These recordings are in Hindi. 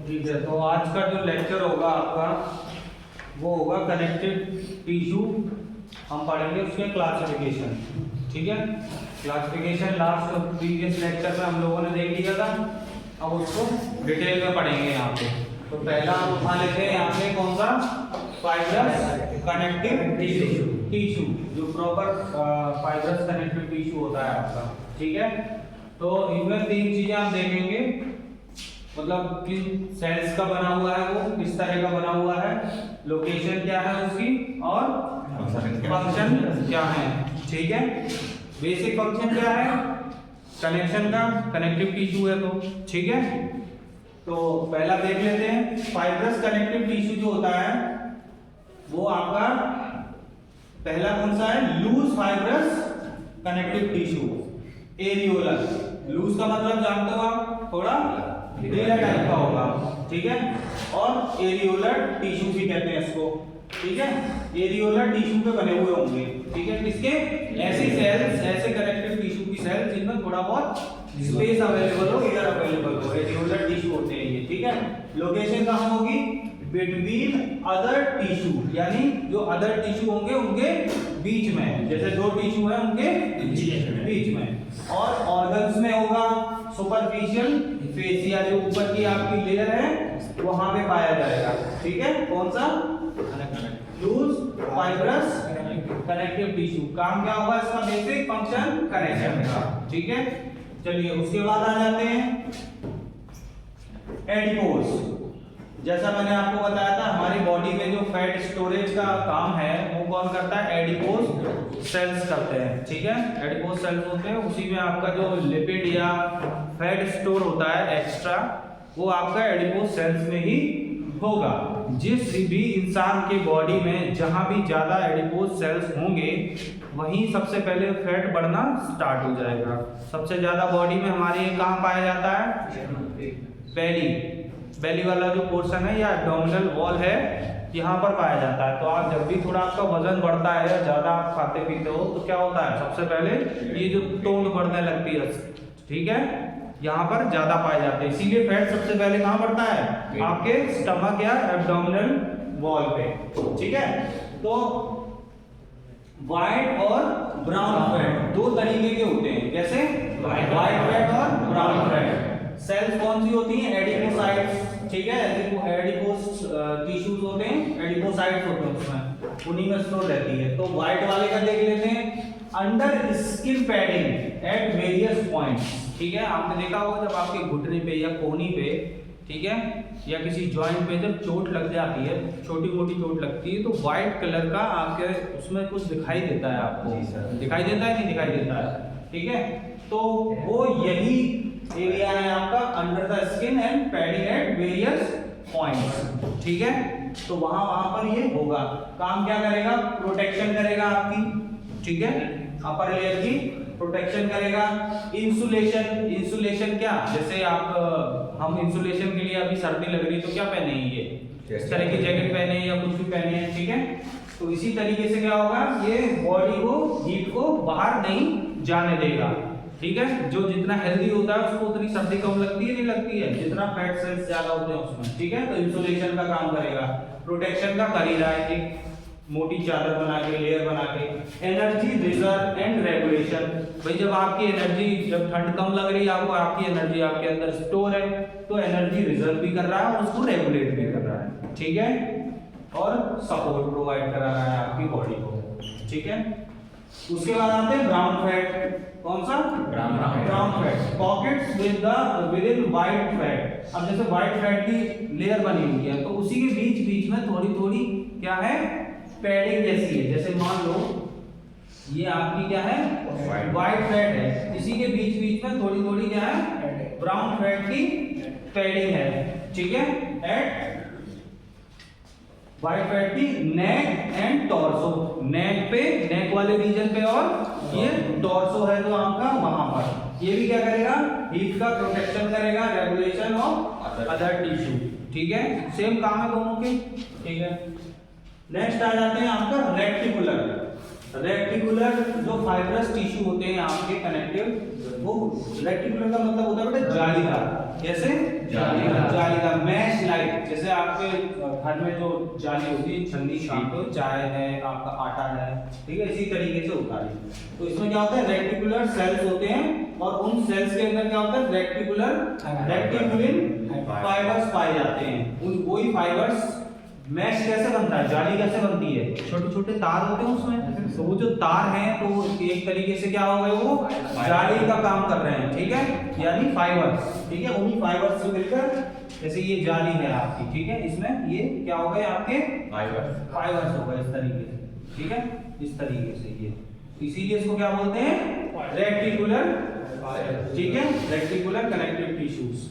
ठीक है, तो आज का जो लेक्चर होगा आपका वो होगा कनेक्टिव टिश्यू। हम पढ़ेंगे उसके क्लासिफिकेशन। ठीक है, क्लासिफिकेशन लास्ट प्रीवियस लेक्चर में हम लोगों ने देख लिया था, अब उसको डिटेल में पढ़ेंगे यहाँ पे। तो पहला हम उठा लेते हैं यहाँ पे कौन सा, फाइब्रस कनेक्टिव टिश्यू, जो प्रॉपर फाइब्रस कनेक्टिव टिश्यू होता है आपका। ठीक है, तो इनमें तीन चीजें हम देखेंगे, मतलब किन सेल्स का बना हुआ है, वो किस तरह का बना हुआ है, लोकेशन क्या है उसकी, और फंक्शन क्या है। ठीक है, बेसिक फंक्शन क्या है कनेक्शन का, कनेक्टिव टिश्यू है तो। ठीक है, तो पहला देख लेते हैं। फाइब्रस कनेक्टिव टिश्यू जो होता है वो आपका पहला कौन सा है, loose fibrous connective tissue, areolar. Loose का मतलब जानते हो आप, थोड़ा ढीला टाइप का होगा। ठीक है, और एरियोलर टिश्यू भी कहते हैं इसको। ठीक है, एरियोलर टिश्यू पे बने हुए होंगे। ठीक है, किसके, ऐसी सेल्स, ऐसे कनेक्टिव टिश्यू की सेल्स जिनमें थोड़ा बहुत स्पेस अवेलेबल हो, एयर अवेलेबल हो, एरियोलर टिश्यू होते हैं ये। ठीक है, लोकेशन कहाँ होगी, बिटवीन अदर टिश्यू, यानी जो अदर टिश्यू होंगे उनके बीच में, जैसे दो टिश्यू है उनके बीच में। और ऑर्गन्स में होगा सुपरफिशियल फेसिया, जो ऊपर की आपकी लेयर है वहां पे पाया जाएगा। ठीक है, कौन सा, लूज फाइब्रस कनेक्टिव टिश्यू। काम क्या होगा इसका, बेसिक फंक्शन कनेक्शन का। ठीक है, चलिए उसके बाद आ जाते हैं एडिपोज। जैसा मैंने आपको बताया था, हमारी बॉडी में जो फैट स्टोरेज का काम है वो कौन करता है, एडिपोज सेल्स करते हैं। ठीक है, एडिपोज सेल्स होते हैं, उसी में आपका जो लिपिड या फैट स्टोर होता है एक्स्ट्रा, वो आपका एडिपोज सेल्स में ही होगा। जिस भी इंसान के बॉडी में जहां भी ज्यादा एडिपोज सेल्स होंगे वहीं सबसे पहले फैट बढ़ना स्टार्ट हो जाएगा। सबसे ज्यादा बॉडी में हमारे कहाँ पाया जाता है, बेली वाला जो पोर्शन है या एब्डोमिनल वॉल है, यहाँ पर पाया जाता है। तो आप जब भी थोड़ा आपका वजन बढ़ता है या ज्यादा आप खाते पीते हो तो क्या होता है, सबसे पहले ये जो तोंद बढ़ने लगती है। ठीक है, यहाँ पर ज्यादा पाए जाते हैं, इसीलिए फैट सबसे पहले कहाँ बढ़ता है, आपके स्टमक या एब्डोमिनल वॉल पे। ठीक है, तो व्हाइट और ब्राउन फैट दो तरीके के होते हैं, जैसे व्हाइट फैट और ब्राउन फैट। सेल्स कौन सी होती हैं, एडिपोसाइट्स। ठीक है, एडिपोस टिश्यूज होते हैं, एडिपोसाइट्स होते हैं, उसमें उन्हीं में स्टोर रहती है। तो व्हाइट वाले का देख लेते हैं, under skin padding at various points. ठीक है, आपने देखा होगा जब आपके घुटने पे या कोहनी पे, ठीक है, या किसी जॉइंट पे जब चोट लग जाती है, छोटी मोटी चोट लगती है, तो व्हाइट कलर का आपके उसमें कुछ दिखाई देता है, आपको दिखाई देता है, नहीं दिखाई देता है। ठीक है, तो वो यही एरिया है आपका under the skin and padding at various points. ठीक है, तो वहां पर ये होगा। काम क्या करेगा, प्रोटेक्शन करेगा आपकी। ठीक है, अपर लेयर की प्रोटेक्शन करेगा। इंसुलेशन क्या, जैसे आप हम इंसुलेशन के लिए अभी सर्दी लग रही है तो क्या पहने हैं, ये इस तरह की जैकेट पहने या कुछ भी पहने हैं। ठीक है, तो इसी तरीके से क्या होगा, ये बॉडी को हीट को बाहर नहीं जाने देगा। ठीक है, जो जितना हेल्दी होता है उसको उतनी सर्दी कम लगती है, नहीं लगती है, जितना फैट सेल्स ज्यादा होते हैं उसमें। ठीक है, तो इंसुलेशन का काम करेगा, प्रोटेक्शन का कर ही रहा है, एक मोटी चादर बना के, लेयर बना के। एनर्जी रिजर्व एंड रेगुलेशन, भाई जब आपकी एनर्जी, जब ठंड कम लग रही है आपको, आपकी एनर्जी आपके अंदर स्टोर है, तो एनर्जी रिजर्व भी कर रहा है और उसको रेगुलेट भी कर रहा है। ठीक है, और सपोर्ट प्रोवाइड करा रहा है आपकी बॉडी को। ठीक है, उसके बाद आते हैं ब्राउन फैट। कौन सा, brown fat, pockets with in white fat. अब जैसे व्हाइट फैट की लेयर बनी हुई है तो उसी के बीच बीच में थोड़ी थोड़ी क्या है, पैडिंग जैसी है। जैसे मान लो ये आपकी क्या है, व्हाइट फैट है, इसी के बीच बीच में थोड़ी थोड़ी क्या है, ब्राउन फैट की पैडिंग है। ठीक है, एट व्हाइट फैट की नेक एंड टॉर्सो, नेक पे, नेक वाले रीजन पे, और ये टॉर्सो है तो आपका वहां पर। ये भी क्या करेगा, हीट का प्रोटेक्शन करेगा, रेगुलेशन ऑफ अदर टिश्यू। ठीक है, सेम काम है दोनों के। ठीक है, नेक्स्ट आ जाते हैं आपका रेक्टिकुलर। रेक्टिकुलर जो फाइब्रस टिश्यू होते हैं आपके कनेक्टिव, वो रेक्टिकुलर का मतलब होता है बेटा जालीदार। कैसे? जालीदार मैश लाइक। जैसे आपके घर में जो जाली होती है छन्नी, शाम को चाय है, आपका आटा है, ठीक है, इसी तरीके से होता है। तो इसमें क्या होता है, रेक्टिकुलर सेल्स होते हैं और उन सेल्स के अंदर क्या होता है, रेक्टिकुलिन फाइबर्स पाए जाते हैं। उन वही फाइबर्स मैश कैसे बनता है, जाली कैसे बनती है, छोटे छोटे तार होते हैं उसमें, तो वो जो तार हैं तो एक तरीके से क्या हो गए, वो जाली का काम कर रहे हैं, ठीक है, यानी फाइबर्स, ठीक है, उन्हीं फाइबर्स से मिलकर जैसे ये जाली है आपकी, ठीक है, इसमें ये क्या हो गए आपके फाइबर्स हो गए इस तरीके से, ठीक है, इस तरीके से ये, इसीलिए इसको क्या बोलते हैं, रेक्टिकुलर, ठीक है, रेक्टिकुलर कनेक्टिव टिश्यूज।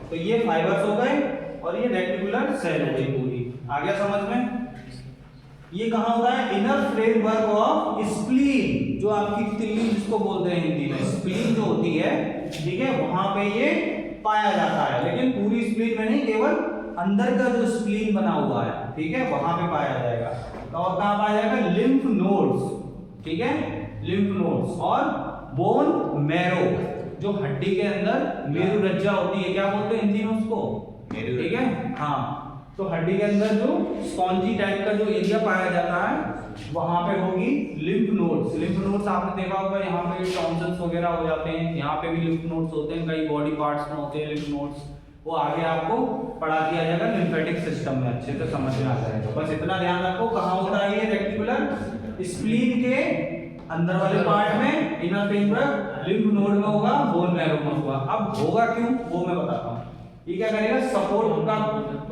तो ये फाइबर्स हो गए और ये रेक्टिकुलर सेल हो गई पूरी। आ गया समझ में? ये कहां होता है, इनर फ्रेमवर्क ऑफ स्प्लीन, जो आपकी तिल्ली जिसको बोलते हैं हिंदी में, स्प्लीन जो होती है, ठीक है, वहां पे ये पाया जाता है। लेकिन पूरी स्प्लीन में नहीं, केवल अंदर का जो स्प्लीन बना हुआ है, ठीक है, वहां पे पाया जाएगा। तो और कहां पाया जाएगा, लिम्फ नोड्स, ठीक है, लिम्फ नोड्स और बोन मैरो, जो हड्डी के अंदर मेरु रज्जा होती है, क्या बोलते हैं हिंदी में उसको, ठीक है, हाँ, तो हड्डी के अंदर जो स्पॉन्जी टाइप का जो एरिया पाया जाता है वहां पे होगी लिम्फ नोड्स। लिम्फ नोड्स आपने देखा होगा, यहाँ पे टॉन्सिल्स वगैरह हो जाते हैं, यहाँ पे भी लिम्फ नोड्स होते हैं, कई बॉडी पार्ट्स में होते हैं लिम्फ नोड्स, वो आगे आपको पढ़ा दिया जाएगा लिम्फेटिक सिस्टम में, अच्छे से समझ में आ जाएगा। बस इतना ध्यान रखो, कहाँ होता है ये रेक्टिकुलर, स्प्लीन के अंदर वाले पार्ट में, इनर फ्रेमवर्क, लिम्फ नोड में होगा, बोन मैरो में होगा। अब होगा क्यों वो मैं बताता हूँ। ये क्या करेगा,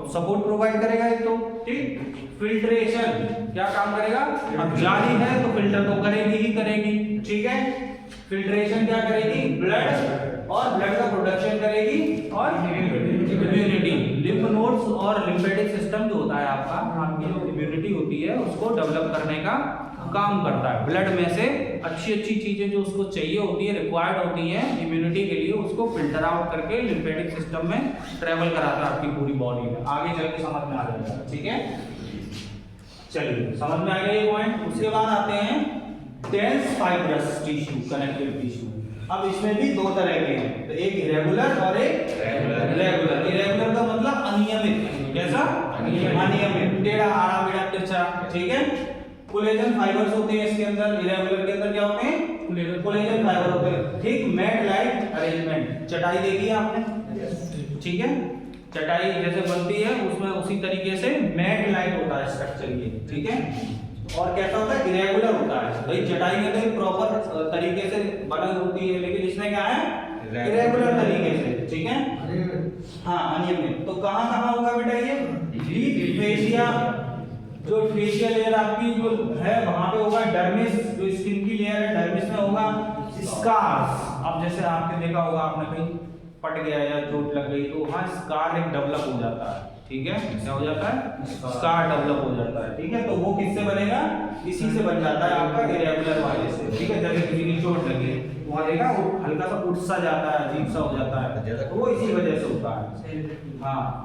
सपोर्ट प्रोवाइड करेगा एक तो, ठीक, फिल्ट्रेशन क्या काम करेगा, अब जाली है तो फिल्टर तो करेगी ही करेगी, ठीक है, फिल्ट्रेशन क्या करेगी, ब्लड, और ब्लड का प्रोडक्शन करेगी, और इम्यूनिटी, लिम्फ नोड्स और लिम्फेटिक सिस्टम जो होता है आपका, आपकी जो इम्यूनिटी होती है उसको डेवलप करने का काम करता है। ब्लड में से अच्छी अच्छी चीजें जो उसको चाहिए होती है, रिक्वायर्ड होती हैं इम्यूनिटी के लिए, उसको फिल्टर आउट करके लिम्फेटिक सिस्टम में ट्रेवल कराता है आपकी पूरी बॉडी में। आगे चल के समझ में आ जाएगा, ठीक है, चलिए समझ में आ गया ये पॉइंट। उसके बाद आते हैं dense fibrous tissue, connective tissue. अब इसमें भी दो तरह के हैं, तो एक इरेगुलर और एक रेगुलर। इरेगुलर का मतलब अनियमित, कैसा, अनियमित, टेढ़ा आड़ा मेढ़ा तिरछा, ठीक है, कोलेजन फाइबर्स होते हैं इसके अंदर। इरेगुलर के अंदर क्या होते हैं, कोलेजन फाइबर होते हैं, ठीक, मैट लाइक अरेंजमेंट, चटाई देखी है आपने, ठीक है, चटाई जैसे बनती है उसमें उसी तरीके से मैट लाइक होता है स्ट्रक्चर ये, ठीक है, और कैसा होता है, इरेगुलर होता है। भाई चटाई में तो प्रॉपर तरीके से बनी होती है, लेकिन इसमें क्या है, इरेगुलर तरीके से, ठीक है, हाँ, अनियमित। तो कहाँ कहाँ होगा बेटा ये, डीप फेशिया, जो फेशियल लेयर आपकी जो है वहां पे होगा, डर्मिस जो स्किन की लेयर है डर्मिस में होगा, स्कार्स, अब जैसे आपने देखा होगा, आपने कहीं फट गया या चोट लग गई तो वहां स्कार एक डेवलप हो जाता है, ठीक है, क्या हो जाता है, स्कार डेवलप हो जाता है, ठीक है, तो वो किससे बनेगा, इसी से बन जाता है आपका इरेगुलर वाले से, ठीक है, जब किसी की चोट लगे वहां देखा वो हल्का सा उठ सा जाता है, अजीब सा हो जाता है, तो वो इसी वजह से होता है। हाँ,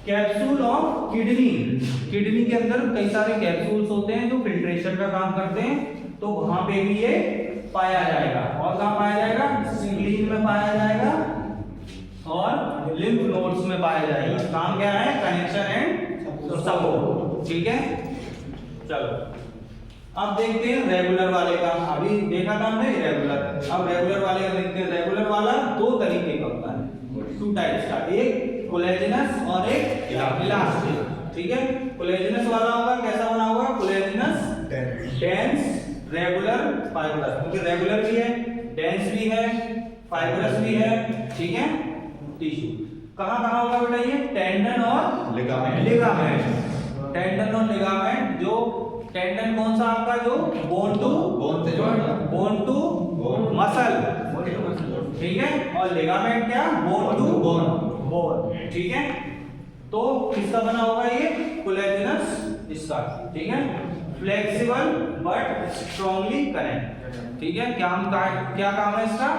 कैप्सूल ऑफ किडनी, किडनी के अंदर कई सारे कैप्सूल्स होते हैं जो फिल्ट्रेशन का काम करते हैं, तो वहां पे भी ये पाया जाएगा। और कहां पाया जाएगा, स्प्लीन में पाया जाएगा और लिम्फ नोड्स में पाया जाएगा। काम क्या है, कनेक्शन एंड सपोर्ट, ठीक है। चलो अब देखते हैं रेगुलर वाले का, अभी देखा था हमने इरेगुलर, अब रेगुलर वाले का देखते हैं। रेगुलर वाला दो तरीके का होता है, टू टाइप्स का, एक कोलेजिनस और एक इलास्टिक, ठीक है। कोलेजिनस वाला होगा, कैसा बना होगा, कोलेजिनस डेंस रेगुलर फाइबरस, क्योंकि रेगुलर भी है, डेंस भी है, फाइबरस भी है, ठीक है, टिश्यू। कहां कहां होगा बेटा ये, टेंडन और लिगामेंट, टेंडन और लिगामेंट। जो टेंडन कौन सा आपका, जो बोन टू मसल, ठीक है, और लिगामेंट क्या, बोन टू बोन, ठीक है। तो किसका बना होगा ये, कोलेजिनस इसका, ठीक है, फ्लेक्सिबल बट स्ट्रांगली कनेक्ट, ठीक है। क्या काम है इसका,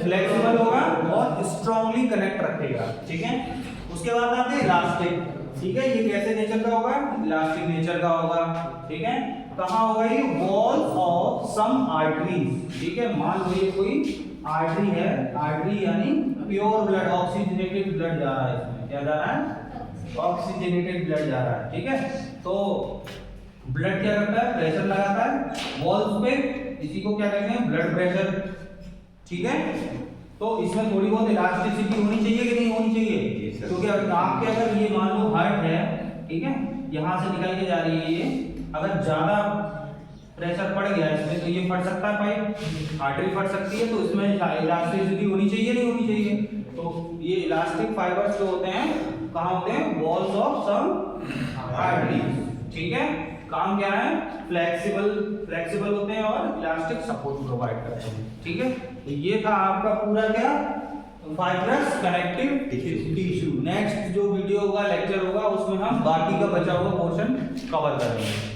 फ्लेक्सिबल होगा और स्ट्रांगली कनेक्ट रखेगा, ठीक है। उसके बाद आते हैं इलास्टिक, ठीक है, ये कैसे नेचर का होगा, इलास्टिक नेचर का होगा, ठीक है। कहाँ होगा ये, वॉल्स ऑफ सम आर्टरीज, ठीक है। मान लो ये कोई आर्टरी है, आर्टरी यानी प्योर ब्लड, ऑक्सीजनेटेड ब्लड जा रहा है इसमें, क्या जा रहा है, ऑक्सीजनेटेड ब्लड जा रहा है, ठीक है। तो ब्लड क्या करता है, प्रेशर लगाता है वॉल्स पे, इसी को क्या कहते हैं, ब्लड प्रेशर, ठीक है। तो इसमें थोड़ी बहुत इलास्टिसिटी होनी चाहिए कि नहीं होनी चाहिए, क्योंकि आपके अगर ये मान लो हार्ट है, ठीक है, यहाँ से निकल के जा रही है ये, अगर ज्यादा प्रेशर पड़ गया इसमें तो ये फट सकता है, पाइप आर्टरी फट सकती है, तो इसमें इलास्टिसिटी होनी चाहिए नहीं होनी चाहिए। तो ये इलास्टिक फाइबर्स जो होते हैं कहाँ होते हैं, वॉल्स ऑफ सम आर्टरीज, ठीक है। काम क्या है, फ्लेक्सिबल होते हैं और इलास्टिक सपोर्ट प्रोवाइड करते हैं, ठीक है। तो ये था आपका पूरा क्या, फाइब्रस कनेक्टिव टिश्यू। नेक्स्ट जो वीडियो होगा, लेक्चर होगा, उसमें हम बाकी का बचा हुआ पोर्शन कवर करेंगे।